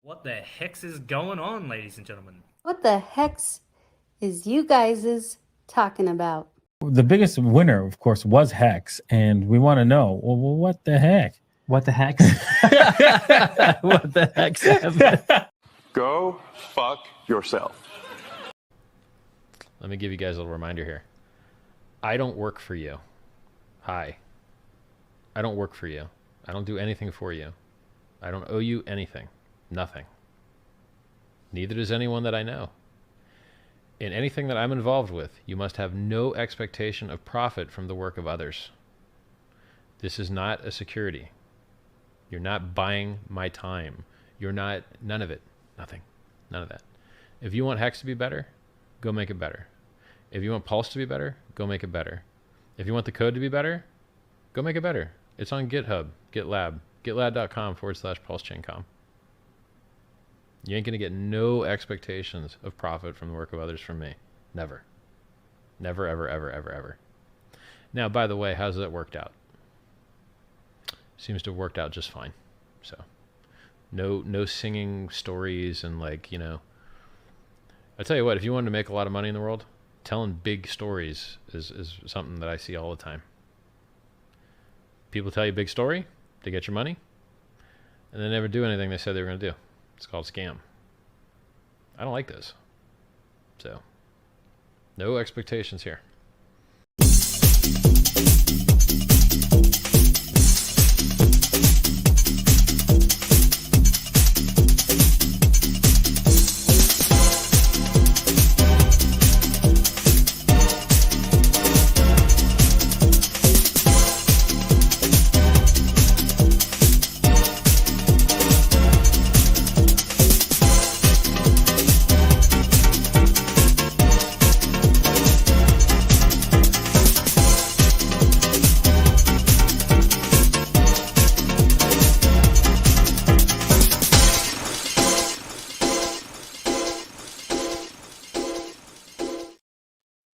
What the hex is going on, ladies and gentlemen? What the hex is you guys talking about? The biggest winner, of course, was Hex, and we want to know, well, what the heck? What the heck? What the heck? Go fuck yourself. Let me give you guys a little reminder here. I don't work for you. Hi. I don't work for you. I don't do anything for you. I don't owe you anything. Nothing. Neither does anyone that I know. In anything that I'm involved with, you must have no expectation of profit from the work of others. This is not a security. You're not buying my time. You're not, none of it. Nothing. None of that. If you want Hex to be better, go make it better. If you want Pulse to be better, go make it better. If you want the code to be better, go make it better. It's on GitHub, GitLab, gitlab.com/PulseChain.com. You ain't going to get no expectations of profit from the work of others from me. Never. Never, ever, ever, ever, ever. Now, by the way, how's that worked out? Seems to have worked out just fine. So, no singing stories and like, you know. I tell you what, if you wanted to make a lot of money in the world, telling big stories is something that I see all the time. People tell you a big story to get your money, and they never do anything they said they were going to do. It's called scam. I don't like this. So, no expectations here.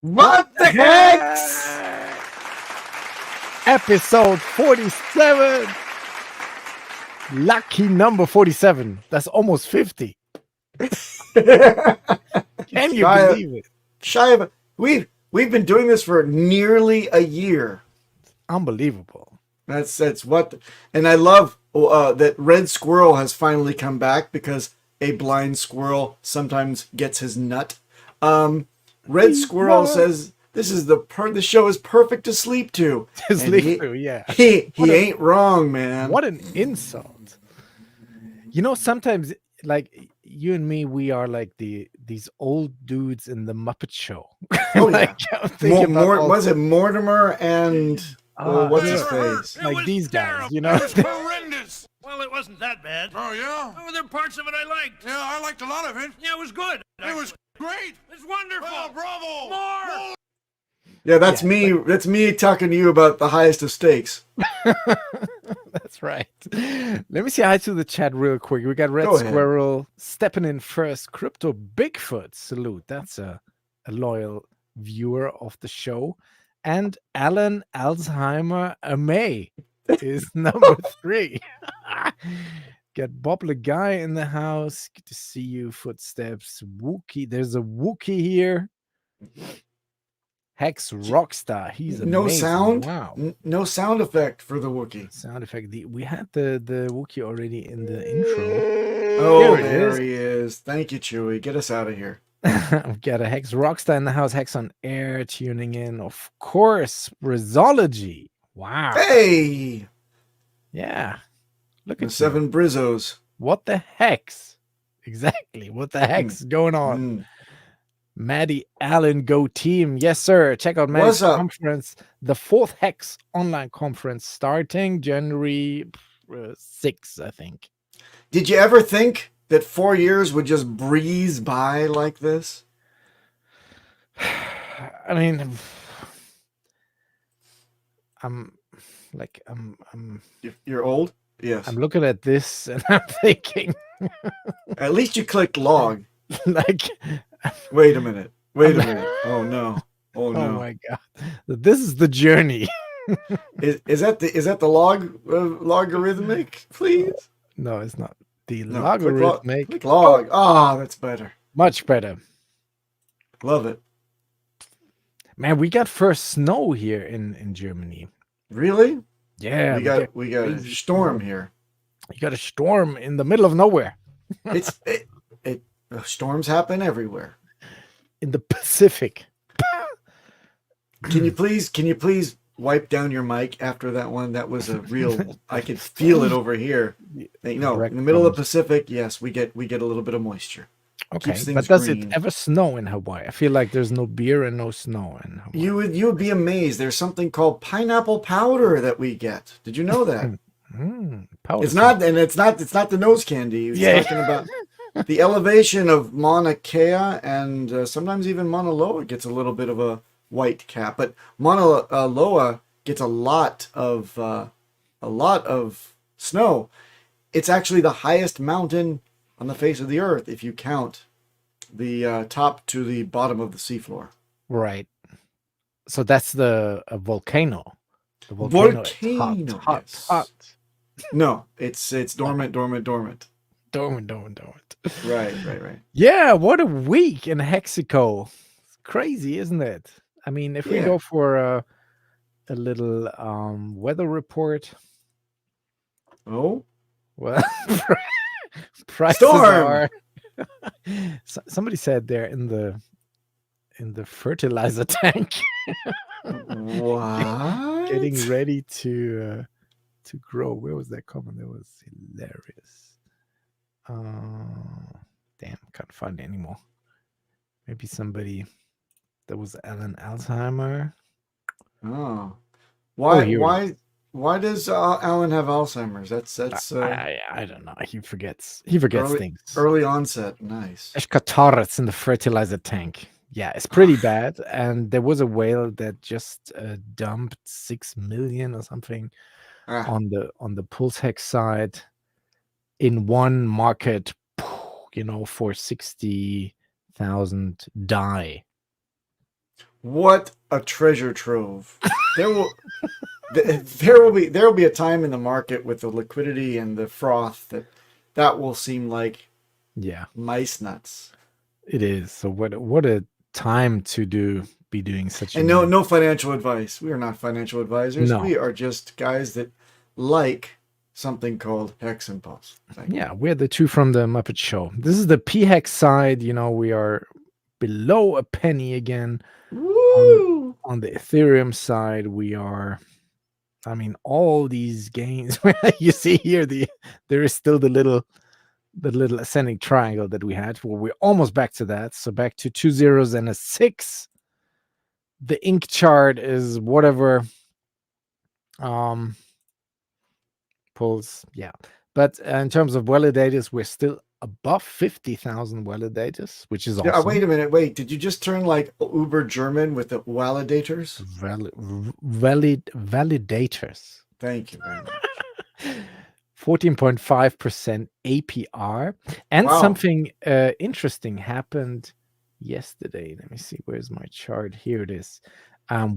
What the heck? Episode 47. Lucky number 47. That's almost 50. Can you believe it? We've been doing this for nearly a year. Unbelievable. That's what, and I love that Red Squirrel has finally come back, because a blind squirrel sometimes gets his nut. Red Squirrel says this is the show is perfect to sleep to. Yeah. He ain't wrong, man. What an insult. You know, sometimes like you and me, we are like these old dudes in the Muppet Show. Oh, like, yeah. Was it Mortimer and what's his face? Like these guys, you know. It was horrendous. Well, it wasn't that bad. Oh, yeah? Oh, there were parts of it I liked. Yeah, I liked a lot of it. Yeah, it was good. It was great. It's wonderful. Oh, bravo. More. Yeah, that's me. That's me talking to you about the highest of stakes. That's right. Let me say hi to the chat real quick. We got Red Squirrel stepping in first. Crypto Bigfoot, salute. That's a loyal viewer of the show. And Alan Alzheimer May is number 3. Got Bob Le Guy in the house. Good to see you. Footsteps. Wookie. There's a Wookie here. Hex Rockstar. He's amazing. No sound. Wow. No sound effect for the Wookie. Sound effect. We had the Wookie already in the intro. Oh, there he is. Thank you, Chewy. Get us out of here. I've got a Hex Rockstar in the house. Hex on air tuning in. Of course. Brizology. Wow. Hey. Yeah. Look The at 7 Brizzos. What the hex? Exactly. What the heck's going on? Maddie Allen, go team. Yes, sir. Check out Maddie's conference. The 4th Hex online conference starting January 6th, I think. Did you ever think that 4 years would just breeze by like this? I mean, I'm You're old? Yes. I'm looking at this and I'm thinking. At least you clicked log. Like, wait a minute. Oh no. Oh no. Oh my god. This is the journey. Is that the logarithmic, please? No, it's not. The No, logarithmic. click log. Ah, that's better. Much better. Love it. Man, we got first snow here in Germany. Really? Yeah, we got a storm here. You got a storm in the middle of nowhere. Storms happen everywhere. In the Pacific. Can you please wipe down your mic after that one? That was a real. I could feel it over here. No, in the middle of the Pacific, yes, we get a little bit of moisture. Okay, Keeps things but does green. it ever snow in Hawaii? I feel like there's no beer and no snow in Hawaii. You would be amazed. There's something called pineapple powder that we get. Did you know that? Powder It's not the nose candy. It's talking about the elevation of Mauna Kea, and sometimes even Mauna Loa gets a little bit of a white cap, but Mauna Loa gets a lot of snow. It's actually the highest mountain on the face of the earth if you count the top to the bottom of the seafloor. Right. So that's the volcano. The volcano. Is hot, Yes. hot. No, it's dormant. Dormant. Right. Yeah, what a week in Hexico. It's crazy, isn't it? I mean, if we go for a little weather report. Oh, well, prices Storm! are. Somebody said they're in the fertilizer tank. what? Getting ready to grow. Where was that comment? That was hilarious. Damn, can't find it anymore. Maybe somebody that was Alan Alzheimer. Oh, here why does Alan have Alzheimer's? That's I don't know. He forgets things. Early onset. Nice. Eschkatoris in the fertilizer tank. Yeah, it's pretty bad. And there was a whale that just dumped 6 million or something on the Pulsechain side in one market, for 60,000 die. What a treasure trove! There will be a time in the market with the liquidity and the froth that will seem like mice nuts. It is. So what a time to be doing such. And no financial advice. We are not financial advisors. No. We are just guys that like something called Hex and Pulse. Yeah, we're the two from the Muppet Show. This is the PHEX side. We are below a penny again. Woo! On the Ethereum side, we are. I mean, all these gains. You see here, there is still the little ascending triangle that we had. Well, we're almost back to that. So back to 2 zeros and a 6. The ink chart is whatever. Pulse, yeah. But in terms of validators, we're still above 50,000 validators, which is awesome. Yeah, wait a minute. Wait, did you just turn like uber German with the validators? Validators. Thank you very much. 14.5% APR. And Wow. something interesting happened yesterday. Let me see. Where's my chart? Here it is.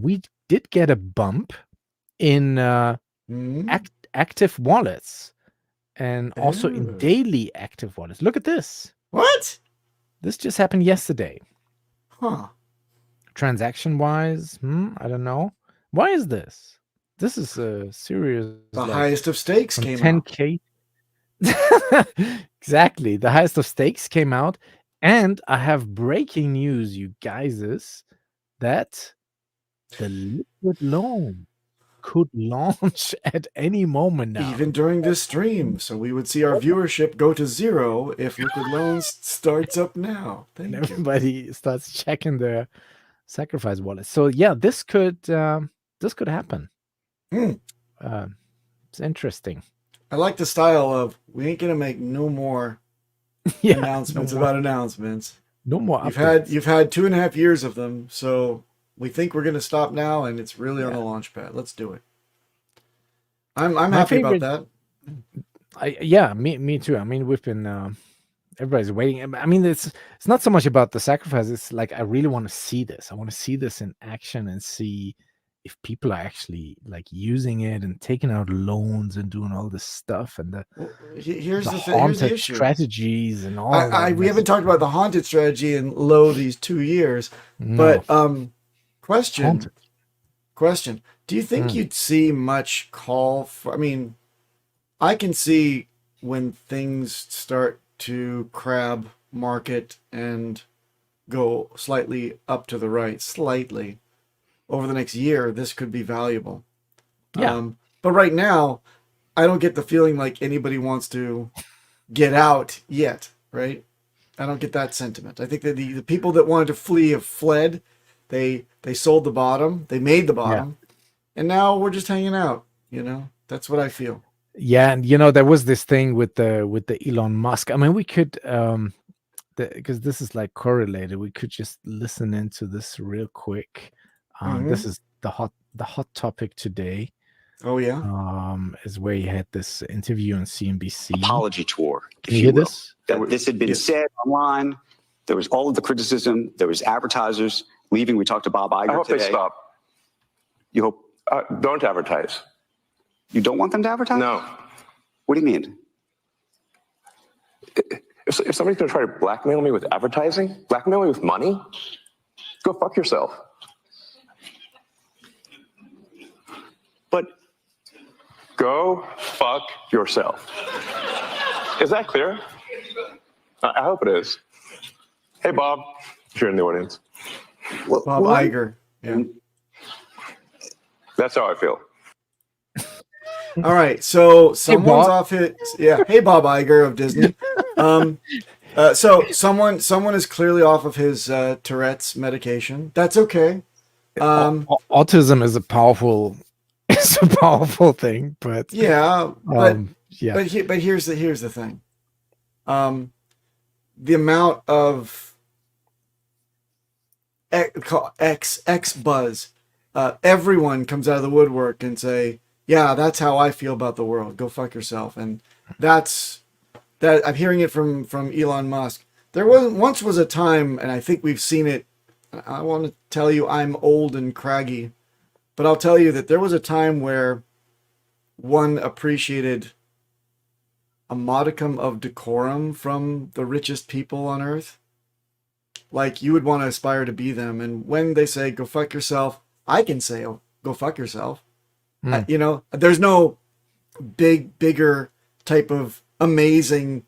We did get a bump in active wallets and also in daily active wallets. Look at this. What? This just happened yesterday. Huh. Transaction wise, I don't know. Why is this? This is a serious. The highest of stakes came out. 10K. Exactly. The highest of stakes came out. And I have breaking news, you guys, is that the liquid loan could launch at any moment now. Even during this stream. So we would see our viewership go to 0 if Liquid Loans starts up now. Thank you. Everybody starts checking their sacrifice wallet. So yeah, this could happen. It's interesting. I like the style of we ain't gonna make no more announcements about announcements. No more. You've had 2.5 years of them, so we think we're gonna stop now, and it's really on the launch pad. Let's do it. I'm happy about that. Me too. I mean, we've been everybody's waiting. I mean, it's not so much about the sacrifice. It's like I really want to see this. I want to see this in action and see if people are actually like using it and taking out loans and doing all this stuff and Here's the the haunted issue. strategies and all that. We haven't talked about the haunted strategy in these 2 years, No. but question. Haunted. Do you think you'd see much call for? I mean, I can see when things start to crab market and go slightly up to the right, slightly over the next year, this could be valuable. Yeah. But right now, I don't get the feeling like anybody wants to get out yet, right? I don't get that sentiment. I think that the people that wanted to flee have fled. They sold the bottom. They made the bottom. And now we're just hanging out, That's what I feel. Yeah, and there was this thing with the Elon Musk. I mean, we could because this is like correlated. We could just listen into this real quick. This is the hot topic today. Oh yeah. Is where he had this interview on CNBC. Apology tour. Can you hear this? That this had been said online. There was all of the criticism. There was advertisers leaving. We talked to Bob Iger I hope today. they stop. You hope Don't advertise. you don't want them to advertise? No. What do you mean? If somebody's going to try to blackmail me with advertising, blackmail me with money, go fuck yourself. But Go fuck yourself. Is that clear? I hope it is. Hey, Bob, if you're in the audience. Bob Iger. Yeah. That's how I feel. All right. So someone's Bob. off his. Yeah. Hey, Bob Iger of Disney. So someone is clearly off of his Tourette's medication. That's okay. Autism is a powerful thing, but Yeah. But yeah. But here's the thing. The amount of X buzz. Everyone comes out of the woodwork and say, "Yeah, that's how I feel about the world. Go fuck yourself." And that I'm hearing it from Elon Musk. There once was a time, and I think we've seen it. I want to tell you I'm old and craggy, but I'll tell you that there was a time where one appreciated a modicum of decorum from the richest people on earth. Like you would want to aspire to be them. And when they say, "Go fuck yourself," I can say, "Oh, go fuck yourself." There's no bigger type of amazing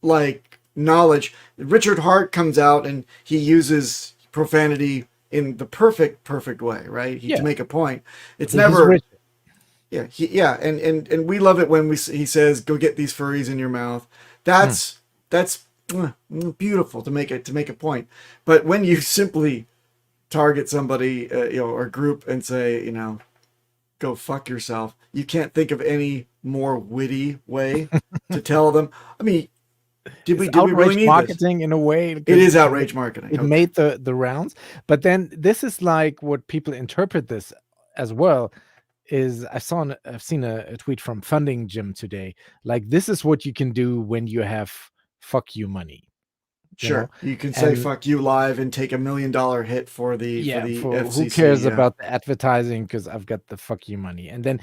like knowledge. Richard Hart comes out and he uses profanity in the perfect way, right? To make a point. It's never. Yeah, and we love it when he says, "Go get these furries in your mouth." That's beautiful to make a point. But when you simply target somebody, or group and say, "Go fuck yourself," you can't think of any more witty way to tell them. I mean, did we really need marketing this? In a way? It is outrage marketing. It made the rounds, but then this is like what people interpret this as well. I've seen a tweet from Funding Jim today. Like, this is what you can do when you have fuck you money. Sure, you can say "fuck you" live and take $1 million hit for the FCC. Who cares about the advertising? Because I've got the fuck you money. And then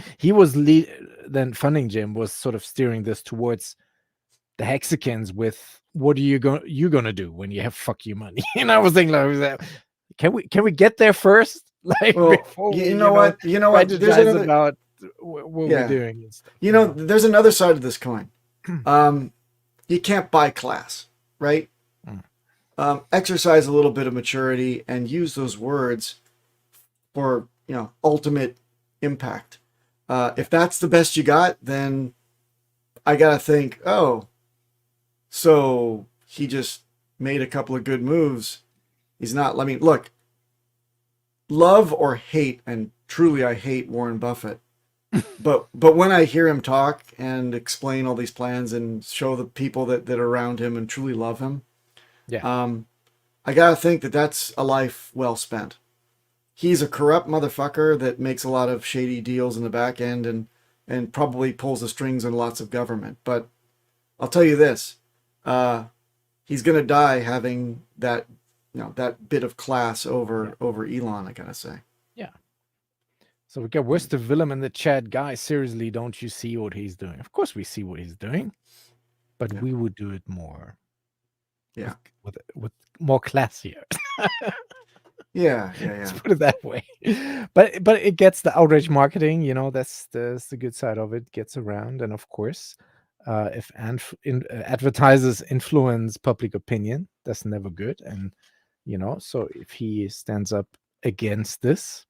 then Funding Jim was sort of steering this towards the Hexicans with, what are you gonna do when you have fuck you money? And I was thinking, like, can we get there first? Like, before you know what? There's another, about what we're doing. There's another side of this coin. You can't buy class, right? Exercise a little bit of maturity and use those words for ultimate impact. If that's the best you got, then I gotta think, oh, so he just made a couple of good moves. He's not. I mean, look, love or hate, and truly I hate Warren Buffett. But when I hear him talk and explain all these plans and show the people that are around him and truly love him, I gotta think that that's a life well spent. He's a corrupt motherfucker that makes a lot of shady deals in the back end and probably pulls the strings in lots of government. But I'll tell you this, he's gonna die having that that bit of class over Elon, I gotta say. So we got Worst of Willem in the chat. Guys, seriously, don't you see what he's doing? Of course we see what he's doing, but we would do it more. Yeah. With more classier. Yeah. Let's put it that way. But it gets the outrage marketing, that's the good side of it, gets around. And of course, if advertisers influence public opinion, that's never good. And, so if he stands up against this,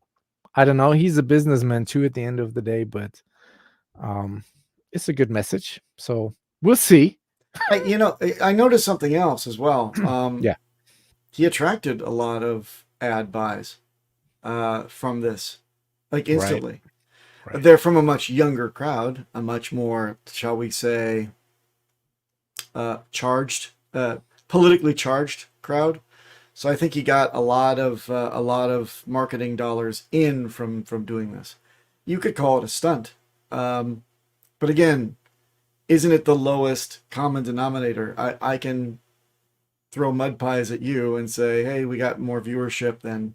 I don't know, he's a businessman too at the end of the day, but it's a good message. So we'll see. I noticed something else as well. Yeah. He attracted a lot of ad buys from this, like instantly. Right. They're from a much younger crowd, a much more, shall we say, politically charged crowd. So I think he got a lot of marketing dollars in from doing this. You could call it a stunt, but again, isn't it the lowest common denominator? I can throw mud pies at you and say, hey, we got more viewership than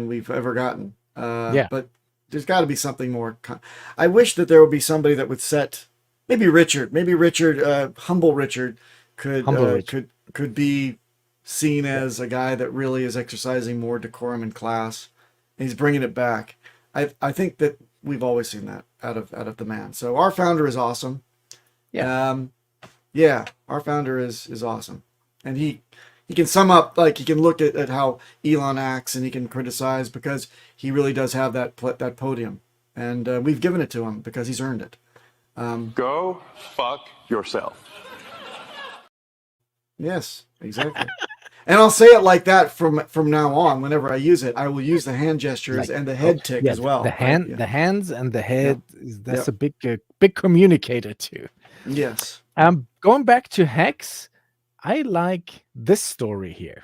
we've ever gotten. But there's got to be something more. I wish that there would be somebody that would set, maybe Richard, humble Richard could be seen as a guy that really is exercising more decorum and class, and he's bringing it back. I think that we've always seen that out of the man. So our founder is awesome. Our founder is awesome, and he can sum up, like he can look at how Elon acts, and he can criticize because he really does have that podium, and we've given it to him because he's earned it. Go fuck yourself. Yes, exactly. And I'll say it like that from now on. Whenever I use it, I will use the hand gestures and the head tick as well. The hands and the head. That's a big communicator too. Yes. Going back to Hex, I like this story here.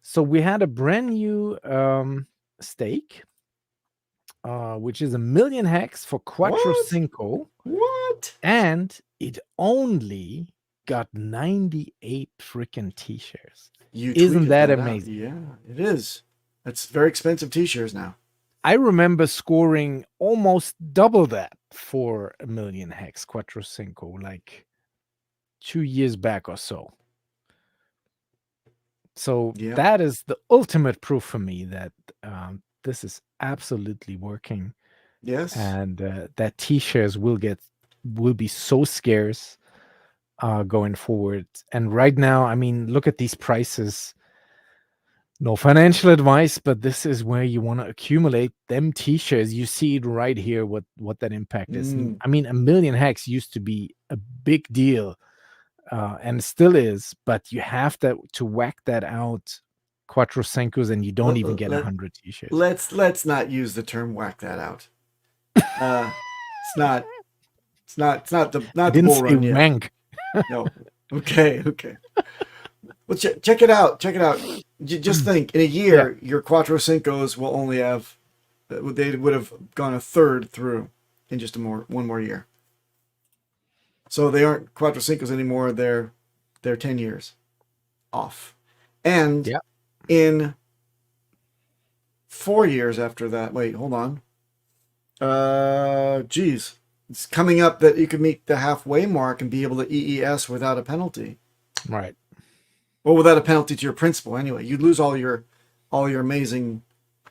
So we had a brand new stake, which is 1 million Hex for Quattro Cinco. What? And it only got 98 freaking T-shirts. Isn't that amazing? Yeah, it is. That's very expensive T-shirts now. I remember scoring almost double that for 1 million Hex Quattro Cinco, like 2 years back or so. So that is the ultimate proof for me that this is absolutely working. Yes. And that T-shirts will be so scarce going forward. And right now, I mean, look at these prices. No financial advice, but this is where you want to accumulate them T-shirts. You see it right here, what that impact is. I mean, 1 million Hex used to be a big deal, and still is, but you have to whack that out Quattro Cincos, and you don't even get 100 T-shirts. Let's not use the term "whack that out." It's not the bull run yet. Wank. No. Okay. Well, check it out. Just think, in a year, your Quattro Cincos will only have, they would have gone a third through in just one more year. So they aren't Quattro Cincos anymore. They're 10 years off. And in 4 years after that, wait, hold on. It's coming up that you could meet the halfway mark and be able to EES without a penalty. Right. Well, without a penalty to your principal anyway. You'd lose all your amazing,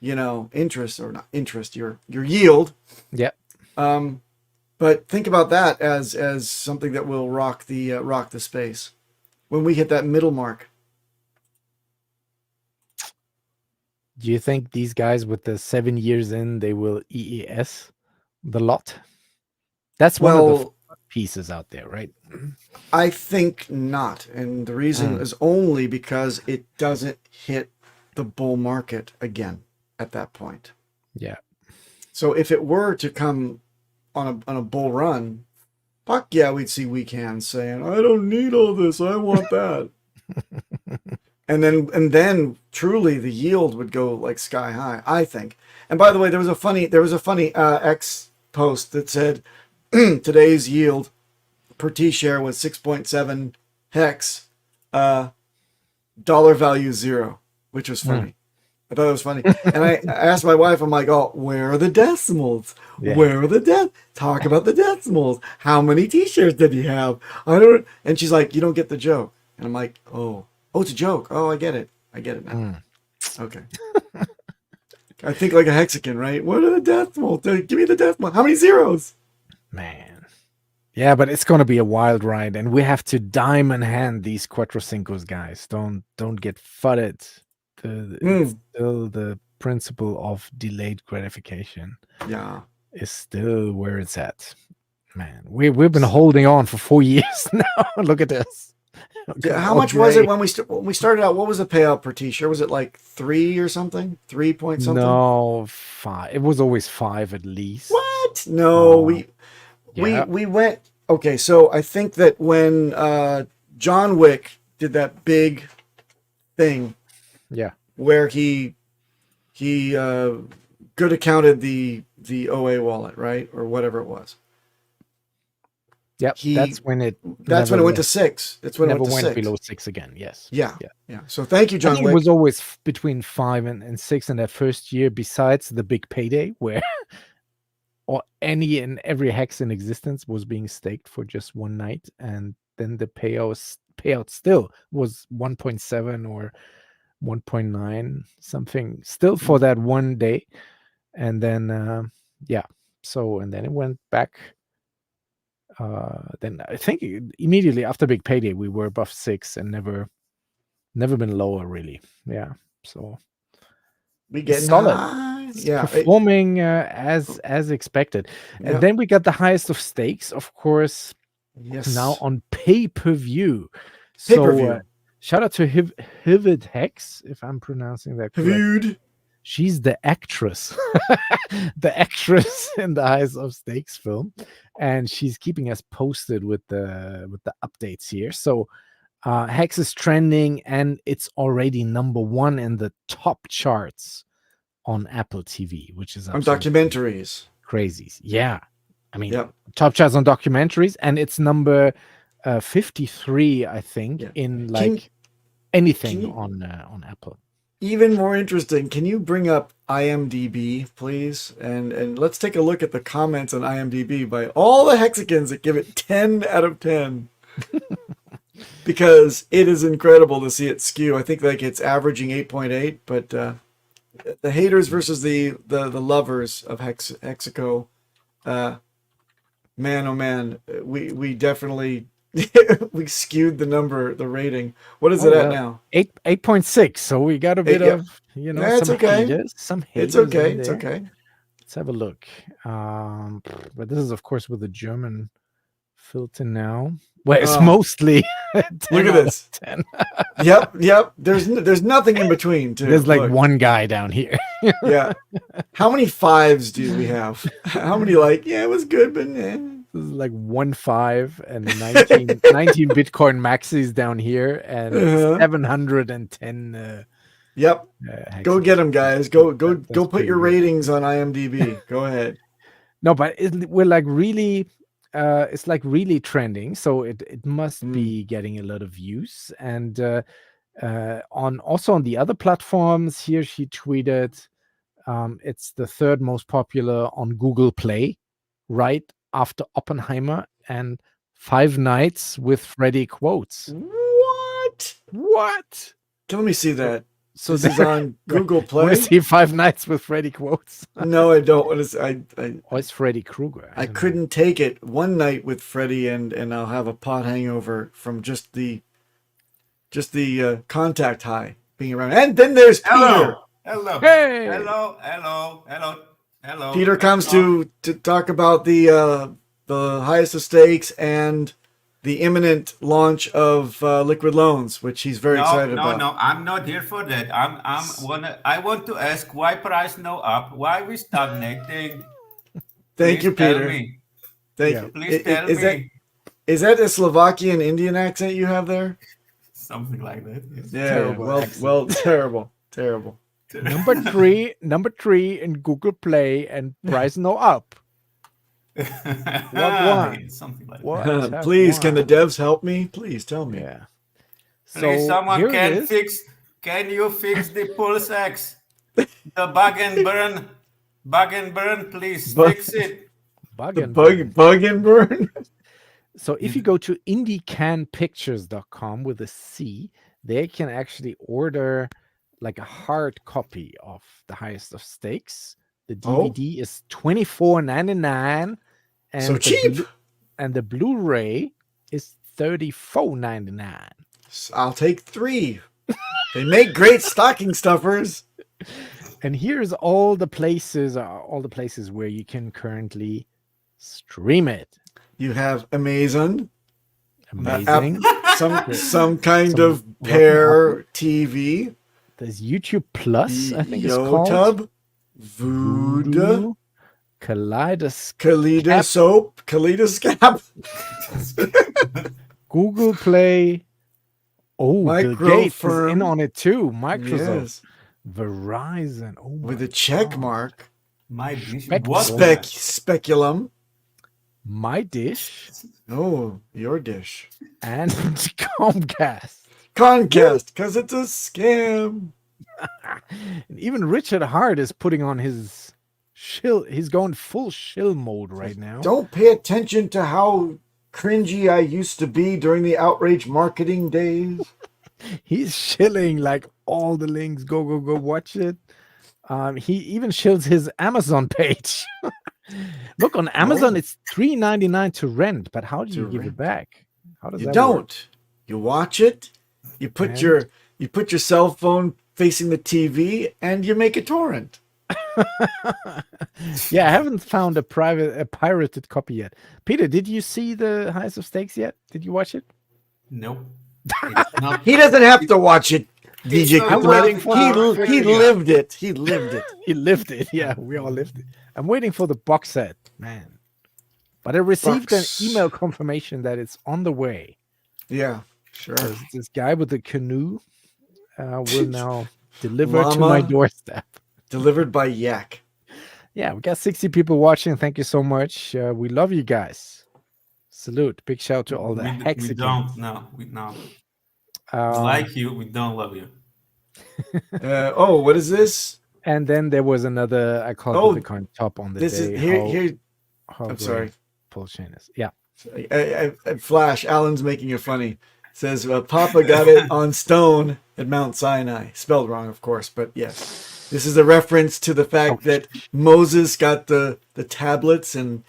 interest, or not interest, your yield. Yeah. But think about that as something that will rock the space when we hit that middle mark. Do you think these guys with the 7 years in, they will EES the lot? That's one of the pieces out there, right? I think not. And the reason is only because it doesn't hit the bull market again at that point. Yeah. So if it were to come on a bull run, fuck yeah, we'd see weak hands saying, I don't need all this, I want that. and then truly the yield would go like sky high, I think. And by the way, there was a funny X post that said today's yield per T-share was 6.7 Hex, dollar value 0, which was funny. I thought it was funny. And I asked my wife, I'm like, oh, where are the decimals? Yeah. Where are the talk about the decimals? How many t-shirts did he have? I don't. And she's like, you don't get the joke. And I'm like, oh, it's a joke. Oh, I get it now. Okay. I think like a hexagon, right? What are the decimals? Give me the decimal. How many zeros? Man. Yeah, but it's gonna be a wild ride, and we have to diamond hand these Quattrocincos, guys. Don't get fudded. It's still the principle of delayed gratification. Yeah. Is still where it's at. Man, we've been holding on for 4 years now. Look at this. Yeah, how much was it when we started out? What was the payout per t-shirt? Was it like 3 or something? 3 point something? No, 5. It was always 5 at least. What? No, we went. Okay, so I think that when John Wick did that big thing, where he good accounted the OA wallet, right, or whatever it was. Yep, that's when it went to 6. That's when it went to 6. Below 6 again. Yes. Yeah. So thank you, John Wick. It was always between 5 and 6 in that first year. Besides the big payday, where or any and every hex in existence was being staked for just one night, and then the payout still was 1.7 or 1.9 something still for that one day, and then so and then it went back. Then I think immediately after big payday we were above 6 and never been lower really. Yeah, so we get solid. Nice. Performing as expected. And then we got the highest of stakes, of course. Yes. Now on pay-per-view. So shout out to Hivid Hex, if I'm pronouncing that correctly. She's the actress, the actress in the Highest of Stakes film, and she's keeping us posted with the updates here. So Hex is trending, and it's already #1 in the top charts on Apple TV, which is on documentaries. Crazy, yeah. I mean, top charts on documentaries, and it's number 53, I think, in like anything on Apple. Even more interesting, can you bring up IMDb, please? And let's take a look at the comments on IMDb by all the hexagons that give it 10 out of 10. Because it is incredible to see it skew. I think like it's averaging 8.8, but the haters versus the lovers of Hexico, man, oh man, we definitely... we skewed the rating. What is it at now? 8.6. So we got a bit of, it's some okay. haters. Some haters. It's okay. It's okay. Let's have a look. But this is of course with the German filter now. Well, it's mostly 10 look at this. 10. Yep. There's nothing in between. There's like one guy down here. Yeah. How many 5s do we have? How many it was good, but This is like 1.5 and 19 Bitcoin maxis down here, and 710. Yep. Go get them, guys. Go put your ratings on IMDb. Go ahead. No, but we're like really, it's like really trending. So it must be getting a lot of views. And also on the other platforms, here she tweeted, it's the 3rd most popular on Google Play, right after Oppenheimer and 5 Nights with Freddy quotes. What? Let me see that. So this is on Google Play. Want to see 5 Nights with Freddy quotes? No, I don't. It's Freddy Krueger. I couldn't take it. One night with Freddy, and I'll have a pot hangover from just the contact high being around. And then there's Peter. Hello. Hey. Hello. Peter comes to talk about the highest of stakes and the imminent launch of liquid loans, which he's very excited about. No, I'm not here for that. I want to ask why price no up, why we stagnating. Thank you, Peter. Thank you. Please tell me. Is that a Slovakian Indian accent you have there? Something like that. Yes. Yeah. Well, terrible. Number three in Google Play and price no up. What? Something like that. Please, can the devs help me? Please tell me. Yeah. Please, someone can you fix the Pulse X? The bug and burn, please Bug- fix it. Bug The and bug and burn. So if you go to indiecanpictures.com with a C, they can actually order like a hard copy of the Highest of Stakes. The DVD is $24.99, and So cheap. and the Blu-ray is $34.99. I'll take 3. They make great stocking stuffers. And here's all the places where you can currently stream it. You have Amazon, Amazing. some kind of Pear TV, There's YouTube Plus, I think it's called. YouTube, Voodoo, Kaleidoscope, Kaleidoscope, Google Play. Oh, Bill Gates is Microfirm. in on it too. Microsoft, Yes, Verizon. Oh, with my a check God. mark. My dish. Spec- What? Speculum. My Dish Oh, your dish. and Comcast. Comcast, because it's a scam. And even Richard Hart is putting on his shill. He's going full shill mode right now. Don't pay attention to how cringy I used to be during the outrage marketing days. He's shilling like all the links. Go watch it. He even shills his Amazon page. Look, on Amazon it's $3.99 to rent, but how do you give it back? How does You that don't. work? You watch it. You put And? your cell phone facing the TV, and you make a torrent. Yeah, I haven't found a pirated copy yet. Peter, did you see the Highest of Stakes yet? Did you watch it? Nope. It's not- He doesn't have to watch it, DJ. not Kutlov. waiting for He lived it. He lived it. He lived it. Yeah, we all lived it. I'm waiting for the box set, man. But I received Box. an email confirmation that it's on the way. Yeah, sure. This guy with the canoe will now deliver to Llama. my doorstep. Delivered by Yak. Yeah, we got 60 people watching. Thank you so much. We love you guys. Salute. Big shout to all the we Hexicans. don't. No, we no. We Um, like you. We don't love you. What is this? and then there was another, I call Oh, it the coin top on the This day. is here. how- Here. how I'm great sorry. Pulsechain is. Yeah. Flash. Alan's making it funny. Says Papa got it on stone at Mount Sinai. Spelled wrong, of course, but yes. This is a reference to the fact that Moses got the tablets, and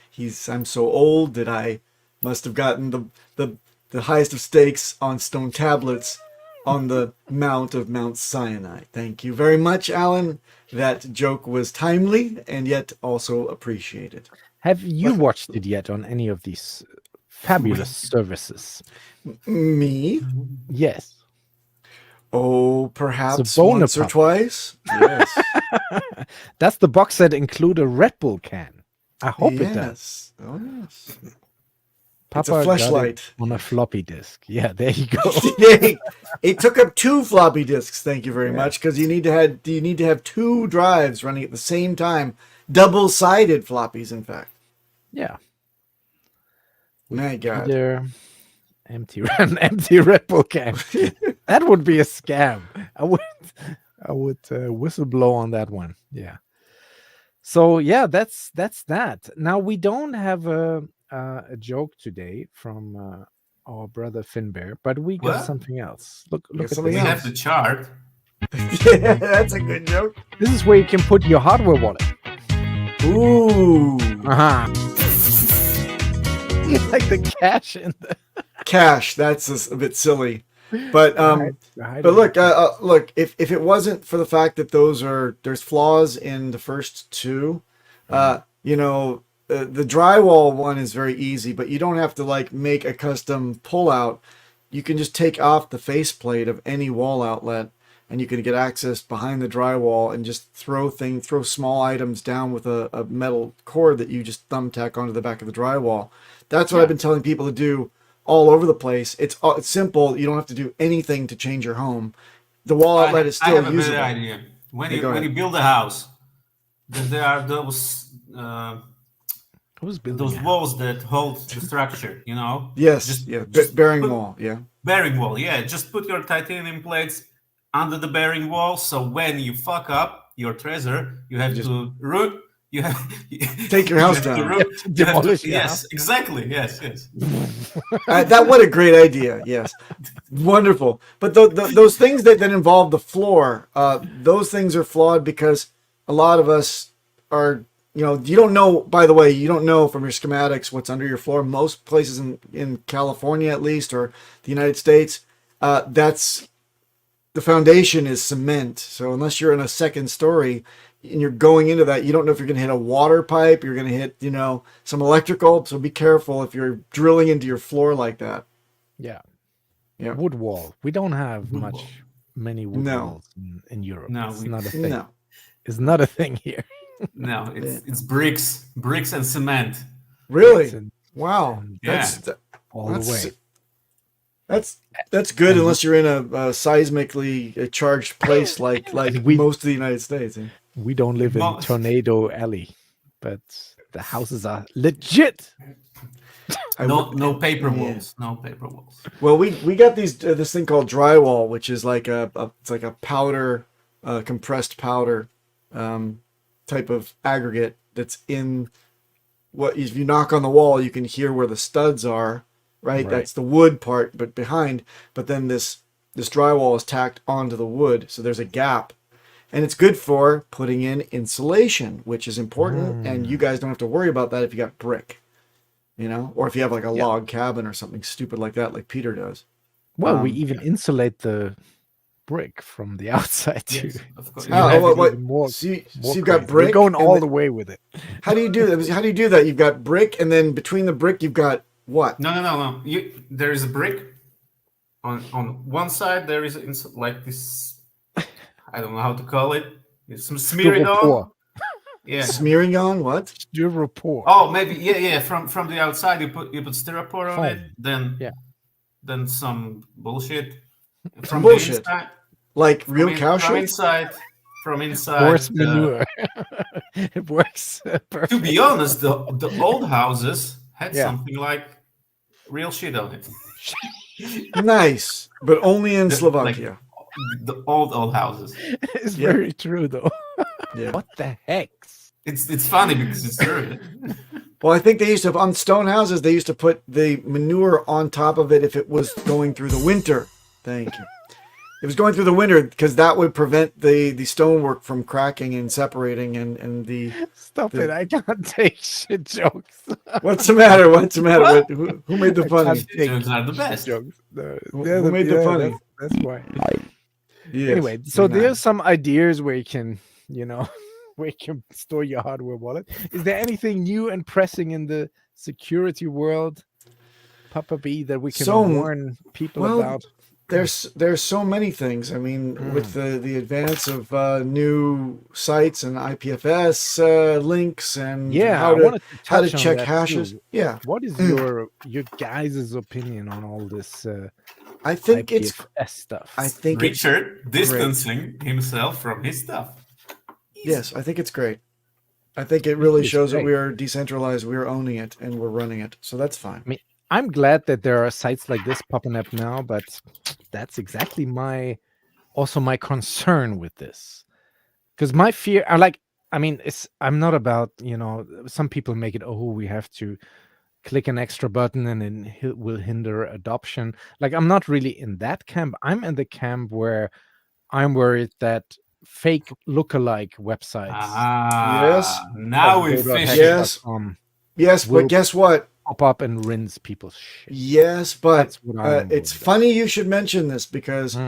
I'm so old that I must have gotten the highest of stakes on stone tablets on the Mount of Mount Sinai. Thank you very much, Alan. That joke was timely and yet also appreciated. Have you watched it yet on any of these fabulous services? Me? Yes. Oh, perhaps It's a boner once or pop. twice. Yes. Does the box set include a Red Bull can? I hope it does. Yes. Oh, yes. Papa a got it fleshlight. on a floppy disk. Yeah, there you go. It took up 2 floppy disks. Thank you very much, because you need to have 2 drives running at the same time, double-sided floppies. In fact, Yeah. my God, Either an empty Red Bull can. That would be a scam. I would whistle blow on that one. Yeah. So yeah, that's that. Now we don't have a joke today from our brother Finbear, but we got What? something else. Look got at something We this. else. have the chart. Yeah, that's a good joke. This is where you can put your hardware wallet. Ooh, Uh-huh. Like the cash in the cash. That's a bit silly, but Right. But look, if it wasn't for the fact that there's flaws in the first 2, the drywall one is very easy, but you don't have to like make a custom pullout. You can just take off the faceplate of any wall outlet, and you can get access behind the drywall and just throw small items down with a metal cord that you just thumbtack onto the back of the drywall. That's what I've been telling people to do all over the place. It's simple. You don't have to do anything to change your home. The wall outlet is I still have a usable. better idea. When Yeah, go you ahead. build a house, there are those Who's building those it? walls that hold the structure. Yes, Just- yeah, just bearing put- wall, yeah. Bearing wall, yeah. Just put your titanium plates under the bearing wall, so when you fuck up, your treasure, you have to root. You have Take your house down. Demolish your yes, house. exactly. Yes, yes. What a great idea. Yes. Wonderful. But those things that involve the floor, those things are flawed because a lot of us are, you don't know, by the way, you don't know from your schematics what's under your floor. Most places in California, at least, or the United States, the foundation is cement. So unless you're in a second story and you're going into that, you don't know if you're going to hit a water pipe, you're going to hit, some electrical. So be careful if you're drilling into your floor like that. Yeah. Yeah. Wood wall. We don't have many wood walls in Europe. No, it's not a thing. No. It's not a thing here. No, it's bricks and cement. Really? Wow. Yeah. All the way. That's good unless you're in a seismically charged place like most of the United States. We don't live in Tornado Alley, but the houses are legit. No paper walls. No paper walls. Well, we got this thing called drywall, which is like it's like a powder, compressed powder type of aggregate that's in what, if you knock on the wall, you can hear where the studs are, right? That's the wood part, but then this drywall is tacked onto the wood, so there's a gap. And it's good for putting in insulation, which is important, and you guys don't have to worry about that if you got brick, or if you have like a log cabin or something stupid like that, like Peter does. Well, we even insulate the brick from the outside too. Yes, of course. So you've got brick. We're going all the way with it. How do you do that? How do you do that? You've got brick, and then between the brick, you've got what? No. There is a brick on one side. There is like this. I don't know how to call it. It's some smearing on. Yeah. Smearing on what? Styropor. Oh, maybe yeah. From the outside, you put styropor on it. Then some bullshit. From the inside, like real cow shit. From inside. Horse manure. It works. Perfect. To be honest, the old houses had something like real shit on it. Nice, but only in Slovakia. Like, the old houses. It's very true, though. Yeah. What the heck? It's funny because it's true. Well, I think they used to, on stone houses, they used to put the manure on top of it if it was going through the winter. Thank you. It was going through the winter because that would prevent the stonework from cracking and separating and the... Stop it. I can't take shit jokes. What's the matter? Who made the funny? Jokes are the best. Jokes. Who made the funny? That's why. Yes, anyway, so there's some ideas where you can, where you can store your hardware wallet. Is there anything new and pressing in the security world, Papa B, that we can warn people about? There's so many things. I mean, with the advance of new sites and IPFS links and how to check hashes. Too. Yeah. What is your guys' opinion on all this? I think IPFS stuff. I think Richard distancing himself from his stuff. Yes, I think it's great. I think it really shows that we are decentralized, we are owning it, and we're running it. So that's fine. I mean, I'm glad that there are sites like this popping up now, but that's exactly my concern with this. Because my fear, I'm not about, some people make it, we have to click an extra button and it will hinder adoption. Like, I'm not really in that camp. I'm in the camp where I'm worried that fake lookalike websites. Yes. Now we fish. Yes, but guess what? Pop up and rinse people's shit. Yes, but it's funny you should mention this because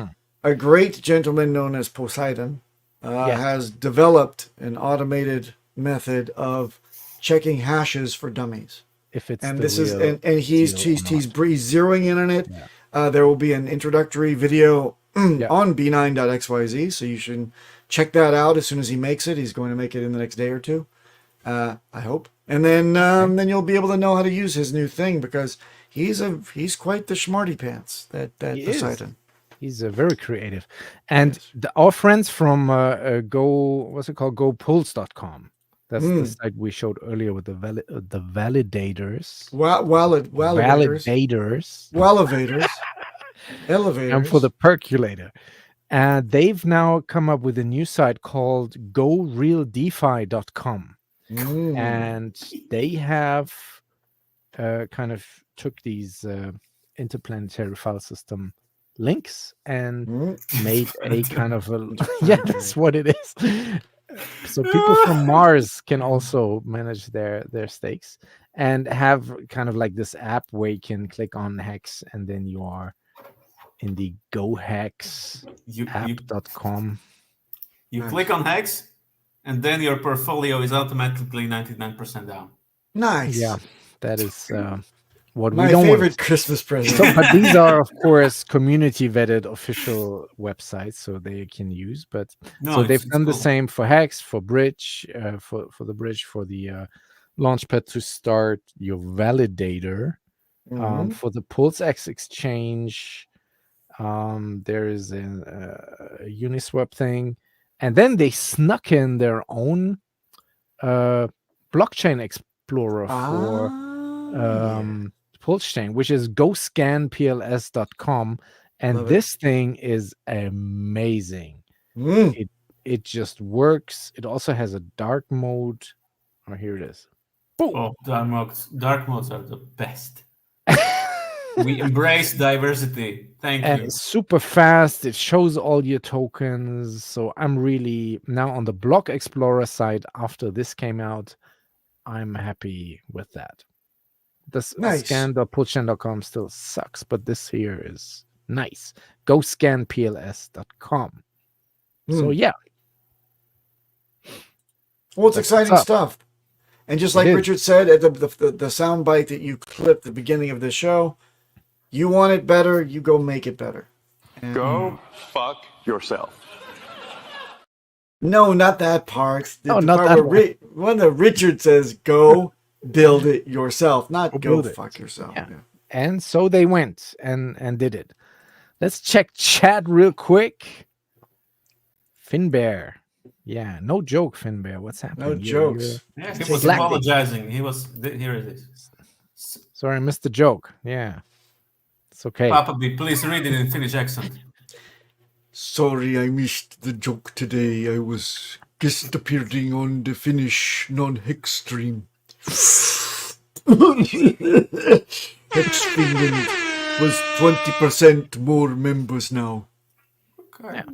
a great gentleman known as Poseidon has developed an automated method of checking hashes for dummies. If it's and this is he's zeroing in on it. Yeah. There will be an introductory video on b9.xyz, so you should check that out as soon as he makes it. He's going to make it in the next day or two, I hope. And then you'll be able to know how to use his new thing because he's quite the smarty pants. That Poseidon. He's very creative, and our friends from GoPulse.com. That's the site we showed earlier with the validators. Validators. Validators. Elevators. And for the percolator. They've now come up with a new site called GoRealDeFi.com. And they have kind of took these interplanetary file system links and made a kind of a yeah, that's what it is. So people from Mars can also manage their stakes and have kind of like this app where you can click on Hex and then you are in the GoHexApp.com. You click on Hex, and then your portfolio is automatically 99% down. Nice. Yeah, that is what My we don't favorite want. Christmas present. So, but these are, of course, community vetted official websites, so they can use. But No, so it's- they've it's done the cool. same for Hex, for Bridge, for the Bridge, for the Launchpad to start your validator, for the PulseX exchange. There is a Uniswap thing, and then they snuck in their own blockchain explorer for Pulsechain, which is GoScanPLS.com, and Love it. this thing is amazing. It just works. It also has a dark mode. Oh, here it is. Oh, dark modes are the best. We embrace diversity. Thank And you. it's super fast. It shows all your tokens. So I'm really now on the Block Explorer side. After this came out, I'm happy with that. This Nice. scan.pulchain.com still sucks, but this here is nice. Go scanpls.com. So yeah. Well, it's That's exciting what's up. stuff. And just It like is. Richard said at the sound bite that you clipped at the beginning of the show, you want it better, you go make it better. And Go fuck yourself. no, not that part. No, The not part that where when the Richard says go build it yourself, not go build it. fuck yourself. Yeah. Yeah. And so they went and did it. Let's check chat real quick. Finbear. Yeah, no joke, Finbear. What's happening? No jokes. Yeah, he was Black- apologizing. He was. Here it is. Sorry, I missed the joke. Yeah. It's okay. Papa B, please read it in Finnish accent. Sorry, I missed the joke today. I was guest appearing on the Finnish non-Hex stream. Hex Finland was 20% more members now. Okay. Yeah.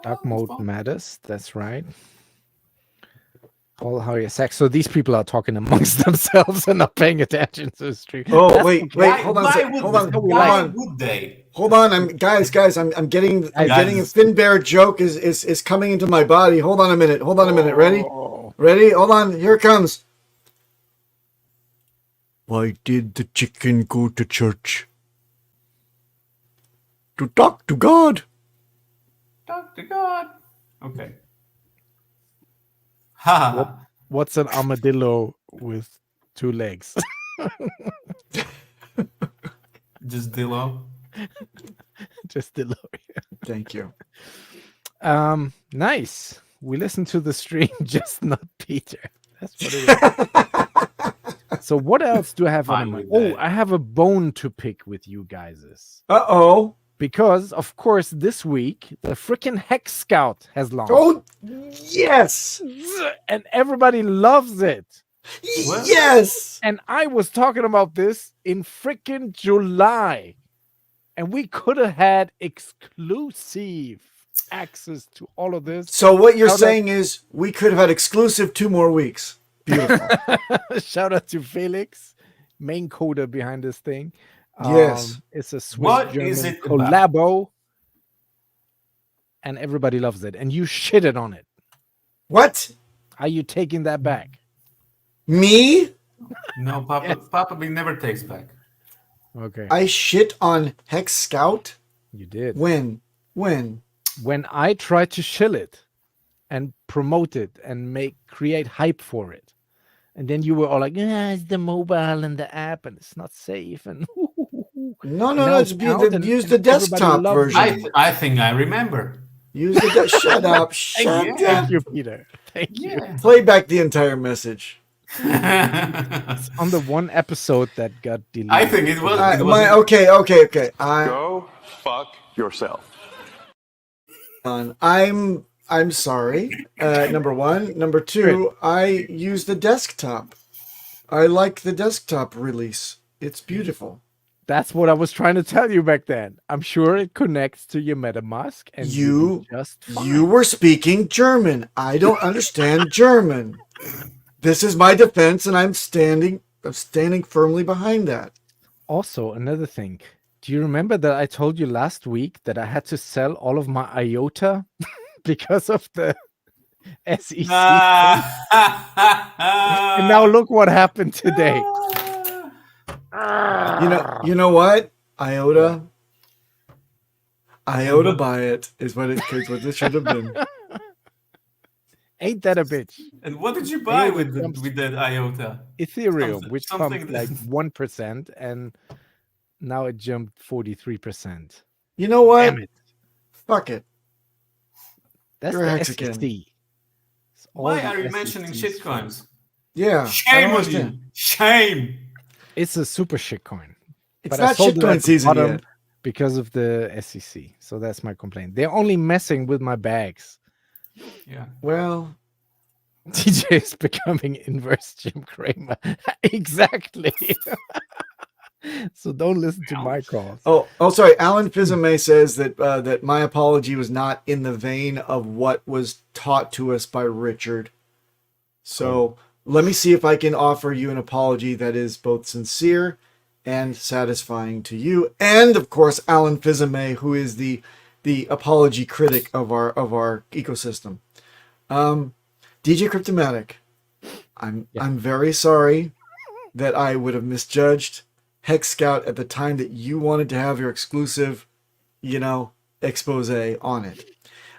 Dark mode matters. That's right. Paul, how you sex? So these people are talking amongst themselves and not paying attention to the stream. Oh That's wait, okay. wait, hold on, a sec. Hold on, Would they? hold on. I'm guys. I'm getting a Guys. Finbear joke is coming into my body. Hold on a minute. Ready? Oh. Ready? Hold on. Here it comes. Why did the chicken go to church? To talk to God. Talk to God. Okay. Ha. What's an armadillo with 2 legs? Just Dillo. Just Dillo. Thank you. Nice. We listen to the stream, just not Peter. That's what it is. So what else do I have on Fine my? with Oh, that. I have a bone to pick with you guys. Uh-oh. Because of course this week the freaking Hex Scout has launched. Oh, yes. And everybody loves it. What? Yes. And I was talking about this in freaking July. And we could have had exclusive access to all of this. So what you're Shout out- saying is we could have had exclusive 2 more weeks. Beautiful. Shout out to Felix, main coder behind this thing. Yes. It's a Swiss What German is it about? collabo. And everybody loves it. And you shitted on it. What? Are you taking that back? Me? No, Papa. Yes. Papa B never takes back. Okay. I shit on Hex Scout? You did. When? When I tried to shill it and promote it and create hype for it. And then you were all like, it's the mobile and the app and it's not safe. And No, now it's out and use the everybody desktop loves version. it. I think I remember. Use the shut up. Shut you. up. Thank you, Peter. Thank you. Yeah. Play back the entire message. It's on the one episode that got deleted. I think it was. Okay. Go fuck yourself. I'm sorry. Number one. Number two, I use the desktop. I like the desktop release. It's beautiful. That's what I was trying to tell you back then. I'm sure it connects to your MetaMask, and You just fine. you were speaking German. I don't understand German. This is my defense, and I'm standing firmly behind that. Also, another thing. Do you remember that I told you last week that I had to sell all of my IOTA because of the SEC? And now look what happened today. You know what? IOTA buy it is what it should have been. Ain't that a bitch? And what did you buy with that IOTA? Ethereum, which something pumped like 1%, and now it jumped 43%. You know what? Damn it. Fuck it. That's You're a the hex SEC. again. Why are you mentioning shitcoins? Yeah. Shame on you. Shame. It's a super shitcoin. It's But I not sold it at shitcoin the season bottom yet. because of the SEC. So that's my complaint. They're only messing with my bags. Yeah. Well, DJ is becoming inverse Jim Cramer. Exactly. So don't listen to my calls. Oh, sorry. Alan Fizame says that that my apology was not in the vein of what was taught to us by Richard. So let me see if I can offer you an apology that is both sincere and satisfying to you, and of course, Alan Fizame, who is the apology critic of our ecosystem. DJ Cryptomatic, I'm very sorry that I would have misjudged Hex Scout at the time that you wanted to have your exclusive, expose on it.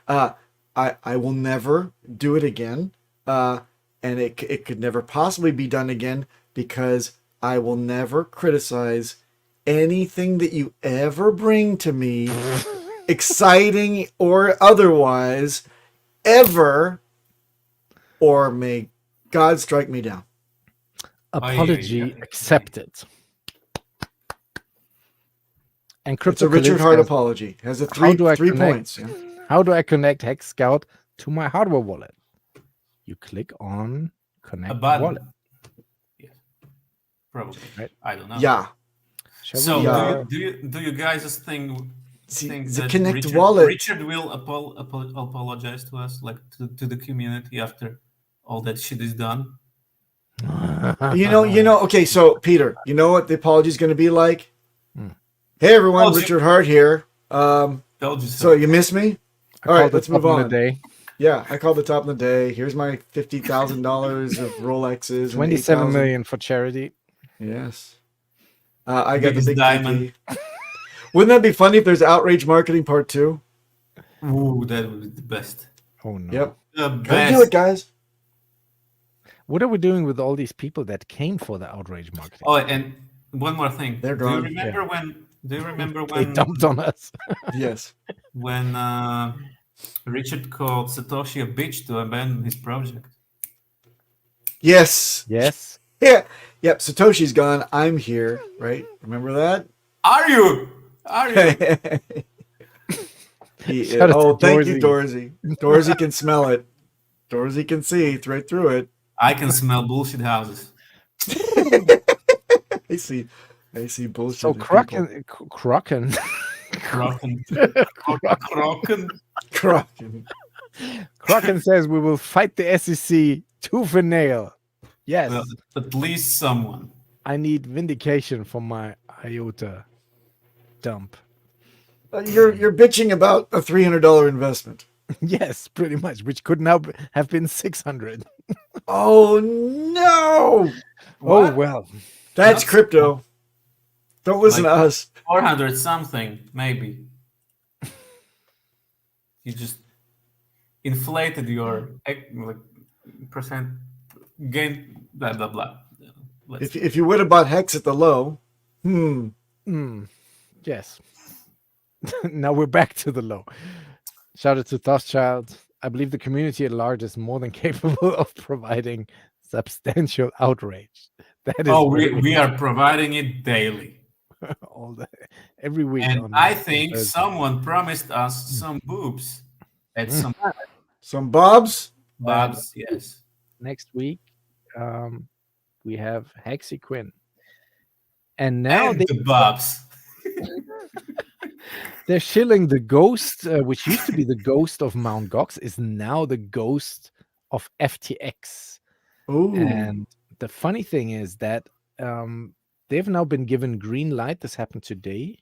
I will never do it again, and it could never possibly be done again because I will never criticize anything that you ever bring to me, exciting or otherwise, ever, or may God strike me down. Apology accepted. And It's a Richard Hart Kalinska apology. Has a How do I three connect? points. Yeah. How do I connect Hex Scout to my hardware wallet? You click on connect A button. wallet. Yeah. Probably. Right. I don't know. Yeah. Shall we, So do you guys think the that Connect wallet. Richard will apologize to us, like to the community after all that shit is done? Okay, so Peter, you know what the apology is going to be like? Hey everyone, Richard Hart here. So you miss me? All right, let's move on. Yeah, I called the top of the day. Here's my $50,000 of Rolexes. 27 million for charity. Yes. I got the Biggest big diamond. PP. Wouldn't that be funny if there's outrage marketing part 2? Ooh, that would be the best. Oh no. Yep. The Gotta best. do it, guys. What are we doing with all these people that came for the outrage marketing? Oh, and one more thing. They're Do you gone. remember when? Do you remember They when? dumped on us. Yes. When Richard called Satoshi a bitch to abandon his project. Yes. Yes. Yeah. Yep. Satoshi's gone. I'm here. Right. Remember that? Are you? Are you? Shout out to Thank you, Dorsey. Dorsey can smell it. Dorsey can see right through it. I can smell bullshit houses. I see bullshit. So in Kraken. Crocken. Kraken says we will fight the SEC tooth and nail. Yes. Well, at least someone. I need vindication for my IOTA dump. You're bitching about a $300 investment. Yes, pretty much, which could now have been 600. Oh no! Oh well. That's crypto. Don't listen to us. 400 something, maybe. You just inflated your percent gain, blah blah blah. If you would have bought Hex at the low, Yes. Now we're back to the low. Shout out to Tosschild. I believe the community at large is more than capable of providing substantial outrage. That is we are providing it daily. every week. And I think someone promised us some boobs. Add some bobs. Bobs, yes. Next week, we have Hexequin. And now And the Bobs. They're shilling the ghost, which used to be the ghost of Mount Gox, is now the ghost of FTX. Ooh. And the funny thing is that they've now been given green light. This happened today.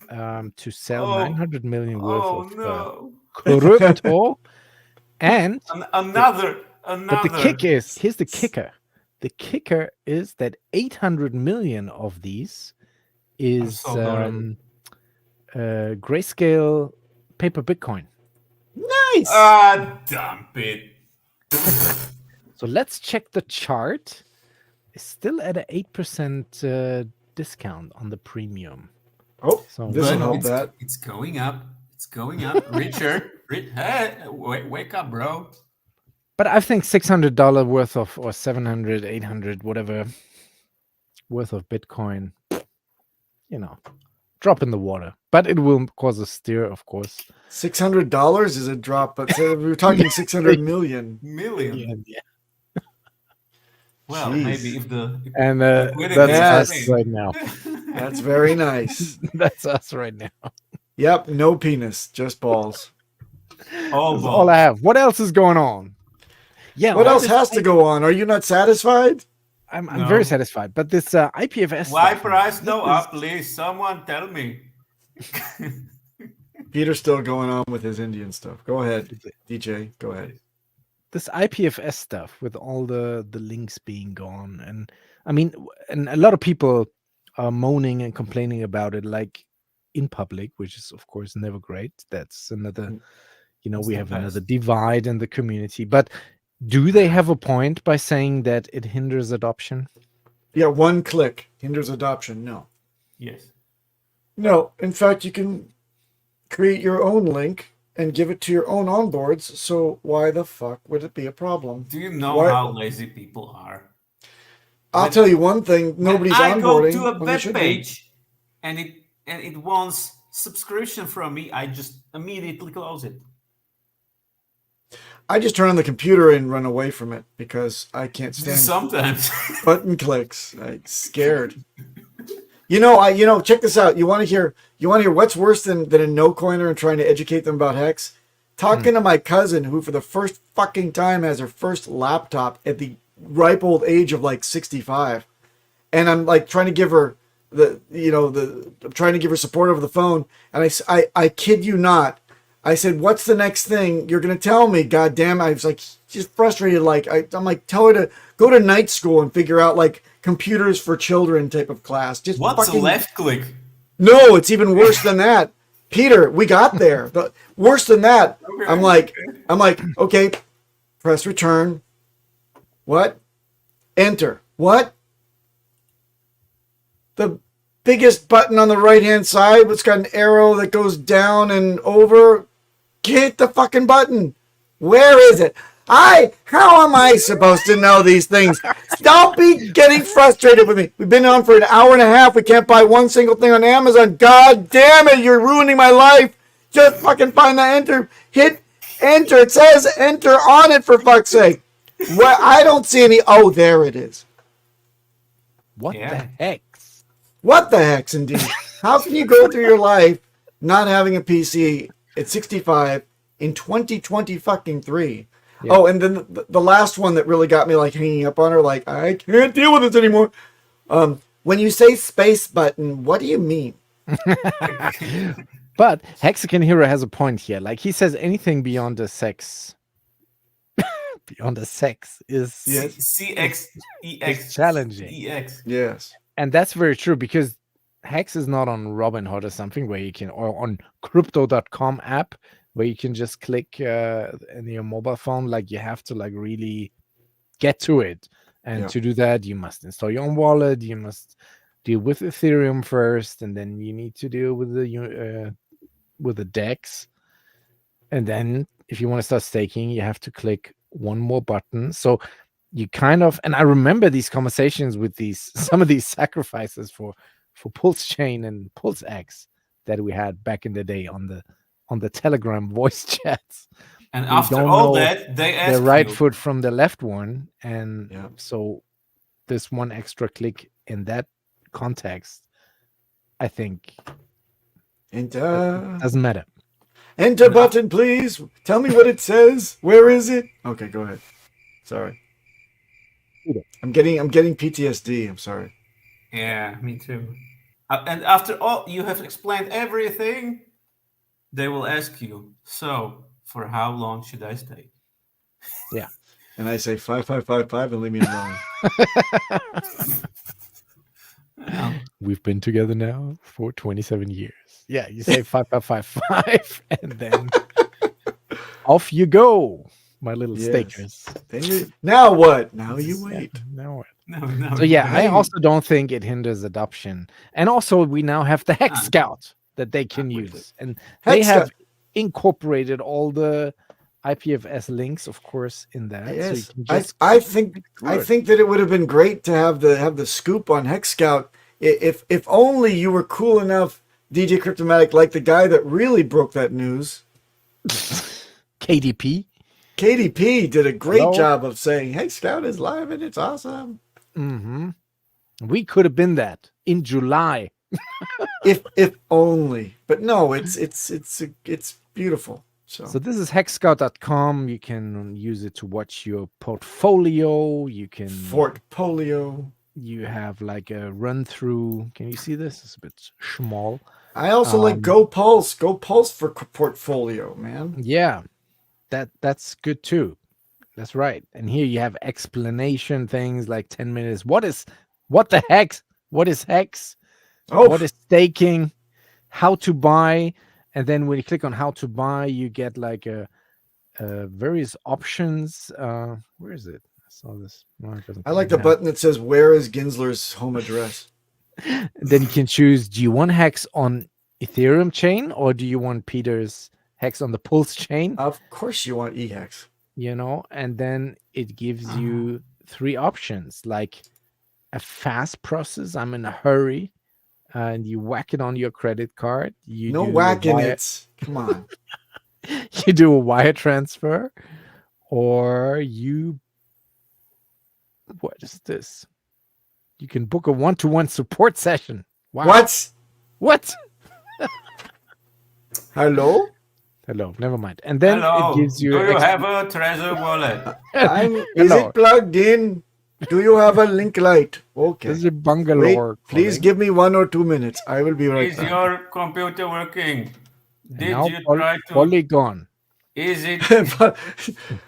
To sell 900 million worth of crypto. And another. But the kick is, here's the kicker. The kicker is that 800 million of these is grayscale paper Bitcoin. Nice. Dump it. So let's check the chart. It's still at an 8% discount on the premium. Oh, so this will help that. It's going up. It's going up. Richard, hey, wake up, bro. But I think $600 worth of, or 700, 800, whatever, worth of Bitcoin, drop in the water. But it will cause a stir, of course. $600 is a drop, but we were talking 600 million. Yeah. Well, Jeez. maybe if the and that's us right now. That's very nice. That's us right now. Yep, no penis, just balls. That's all I have. What else is going on? Yeah. What else has to go on? Are you not satisfied? I'm very satisfied. But this IPFS. Why price no up, please? Someone tell me. Peter's still going on with his Indian stuff. Go ahead, DJ. Go ahead. This IPFS stuff with all the links being gone, and I mean, and a lot of people are moaning and complaining about it, like in public, which is of course never great. That's another, we have another divide in the community. But do they have a point by saying that it hinders adoption? Yeah, one click hinders adoption. No. Yes. No. In fact, you can create your own link and give it to your own onboards. So why the fuck would it be a problem? Do you know how lazy people are? I'll tell you one thing: nobody's onboarding. I go to a web page, and it wants subscription from me. I just immediately close it. I just turn on the computer and run away from it because I can't stand sometimes button clicks. I'm scared. Check this out. You want to hear what's worse than a no coiner and trying to educate them about Hex? Talking to my cousin who for the first fucking time has her first laptop at the ripe old age of like 65. And I'm like trying to give her I'm trying to give her support over the phone. And I kid you not. I said, what's the next thing you're going to tell me? God damn. I was like, just frustrated. Like, I'm like, tell her to go to night school and figure out like computers for children type of class. Just what's a left click? No, it's even worse than that. Peter, we got there. Worse than that. Okay. I'm like, okay, press return. What? Enter. What? The biggest button on the right-hand side, it's got an arrow that goes down and over. Hit the fucking button. Where is it? How am I supposed to know these things? Don't be getting frustrated with me. We've been on for an hour and a half. We can't buy one single thing on Amazon. God damn it, you're ruining my life. Just fucking find the enter. Hit enter. It says enter on it, for fuck's sake. Well, I don't see any. Oh, there it is. What the heck? What the heck, indeed? How can you go through your life not having a PC at 65 in 2020 fucking 3? Yeah. Oh, and then the last one that really got me like hanging up on her, like, I can't deal with this anymore. When you say space button, what do you mean? But Hexican Hero has a point here. Like he says anything beyond the sex. Beyond the sex is CX challenging. EX. Yes. And that's very true because Hex is not on Robinhood or something where you can, or on crypto.com app where you can just click in your mobile phone. Like you have to like really get to it. And to do that, you must install your own wallet. You must deal with Ethereum first. And then you need to deal with the DEX. And then if you want to start staking, you have to click one more button. So you kind of, and I remember these conversations with some of these sacrifices for Pulsechain and PulseX that we had back in the day on on the Telegram voice chats. And We after don't all know that, they ask the right you. foot from the left one, and Yeah. so this one extra click in that context, I think, Enter. doesn't matter. Enter button, please. Tell me what it says. Where is it? Okay, go ahead. Sorry. I'm getting PTSD. I'm sorry. Yeah, me too. And after all, you have explained everything. They will ask you. So, for how long should I stay? Yeah. And I say 5555 and leave me alone. We've been together now for 27 years. Yeah, you say 5555, and then off you go, my little Yes. stakers. Then now what? Now you wait. Now what? No. So yeah, I also don't think it hinders adoption. And also we now have the Hex Scout that they can use. And they Hex have Scout. incorporated all the IPFS links, of course, in that. Yes. So you can just I think that it would have been great to have the scoop on Hex Scout if only you were cool enough, DJ Cryptomatic, like the guy that really broke that news. KDP. KDP did a great Hello? job of saying Hex Scout is live and it's awesome. Mm-hmm. We could have been that in July. if only. But no, it's beautiful. So this is hexscout.com. You can use it to watch your portfolio. You can Portfolio. You have like a run through. Can you see this? It's a bit small. I also like Go Pulse. Go Pulse for portfolio, man. Yeah, that's good too. That's right. And here you have explanation things like 10 minutes. What the hex? What is hex? Oh, what is staking? How to buy? And then when you click on how to buy, you get like a various options. Where is it? I saw this. No, it doesn't I like the come button that says "Where is Ginsler's home address?" out. Then you can choose: do you want hex on Ethereum chain, or do you want Peter's hex on the Pulse chain? Of course, you want eHex. You know, and then it gives you 3 options, like a fast process. I'm in a hurry. And you whack it on your credit card. You No do a whacking wire- it. Come on. You do a wire transfer, or what is this? You can book a 1-to-1 support session. Wow. What? Hello? Hello. Never mind. And then Hello. it gives you. Do you have a treasure wallet? Is it plugged in? Do you have a link light? Okay. This is a Bangalore. Wait, please give me 1 or 2 minutes. I will be right Is back. your computer working? Did Now you try to? Polygon. Is it?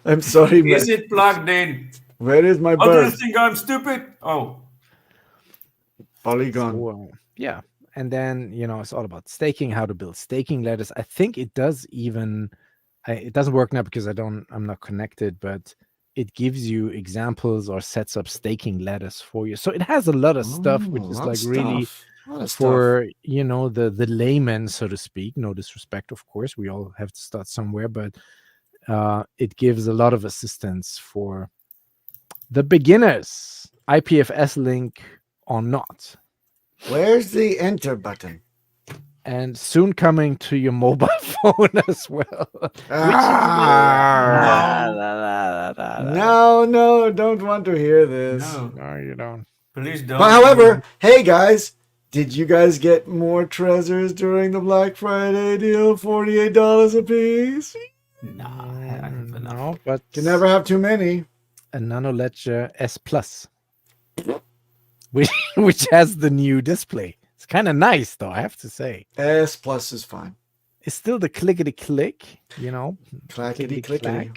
I'm sorry, man. Is it plugged in? Where is my Oh, do you bird? think I'm stupid? Oh, Polygon. So, yeah. And then, it's all about staking, how to build staking ladders. I think it does even, it doesn't work now because I'm not connected, but it gives you examples or sets up staking ladders for you. So it has a lot of stuff, which is like really for, the layman, so to speak. No disrespect, of course. We all have to start somewhere, but it gives a lot of assistance for the beginners, IPFS link or not. Where's the enter button? And soon coming to your mobile phone as well. No, don't want to hear this. No, you don't. please don't. But however, hey guys, did you guys get more treasures during the Black Friday deal? $48 a piece? No, but You never have too many. a Nano Ledger S Plus, which has the new display. It's kind of nice, though, I have to say. S Plus is fine. It's still the clickety click, Clackety clickety.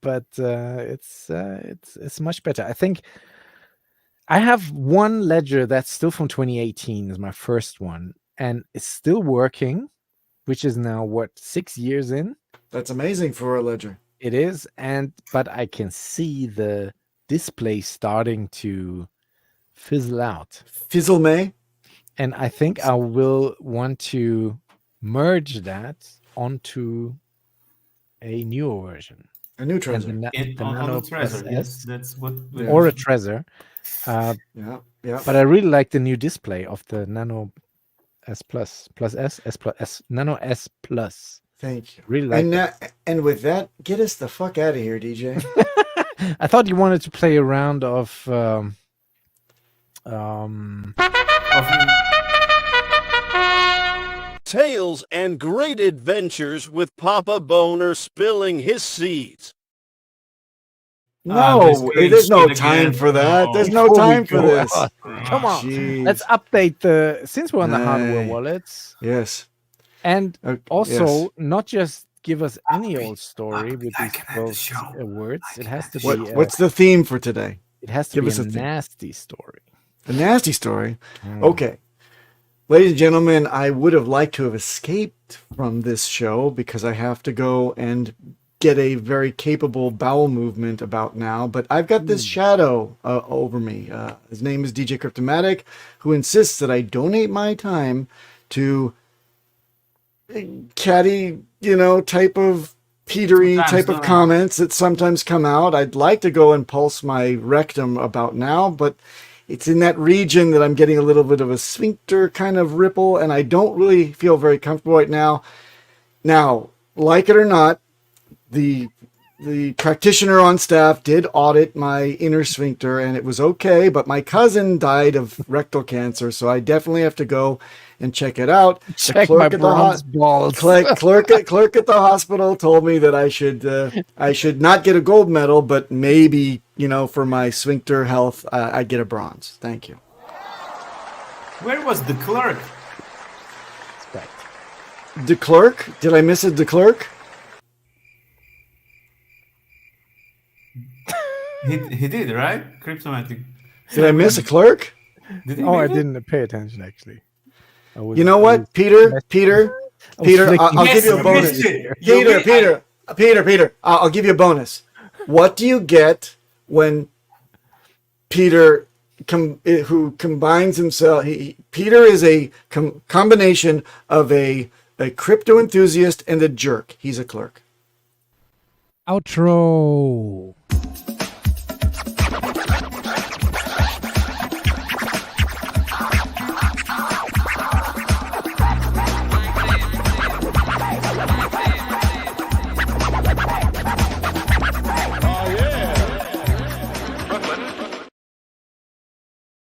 but it's much better. I think I have one ledger that's still from 2018, is my first one, and it's still working, which is now 6 years in. That's amazing for a ledger. It is, but I can see the display starting to fizzle out. Fizzle May. And I think I will want to merge that onto a newer version. A new treasure. And the on Nano the treasure. Plus Yes, S, that's what. or a treasure. Yeah. But I really like the new display of the Nano S plus S plus S Nano S plus. Thank you. Really like and that. And with that, get us the fuck out of here, DJ. I thought you wanted to play a round of Tales and great adventures with Papa Boner spilling his seeds. No, there's no time for that. There's no time for this. Come on, Jeez. let's update the. Since we're on the hardware Hey. wallets, Yes. and also yes. not just give us any old story with these 12 words. It has to be. What's the theme for today? It has to Give be us a a theme. nasty story. A nasty story. Okay. Ladies and gentlemen, I would have liked to have escaped from this show because I have to go and get a very capable bowel movement about now, but I've got this shadow over me. His name is DJ Cryptomatic, who insists that I donate my time to catty, type of petery type of comments that sometimes come out. I'd like to go and pulse my rectum about now, but it's in that region that I'm getting a little bit of a sphincter kind of ripple, and I don't really feel very comfortable right now. Now, like it or not, the practitioner on staff did audit my inner sphincter, and it was okay, but my cousin died of rectal cancer, so I definitely have to go and check it out. Check my bronze balls. Clerk at the hospital told me that I should not get a gold medal, but maybe, for my sphincter health, I'd get a bronze. Thank you. Where was the clerk? The clerk? Did I miss the clerk? He did, right? Cryptomatic. Did I miss a clerk? Did he Oh, I make it? didn't pay attention actually. You know what, Peter? I'll give you a bonus. Peter, I'll give you a bonus. What do you get when Peter, who combines himself? Peter is a combination of a crypto enthusiast and a jerk. He's a clerk. Outro.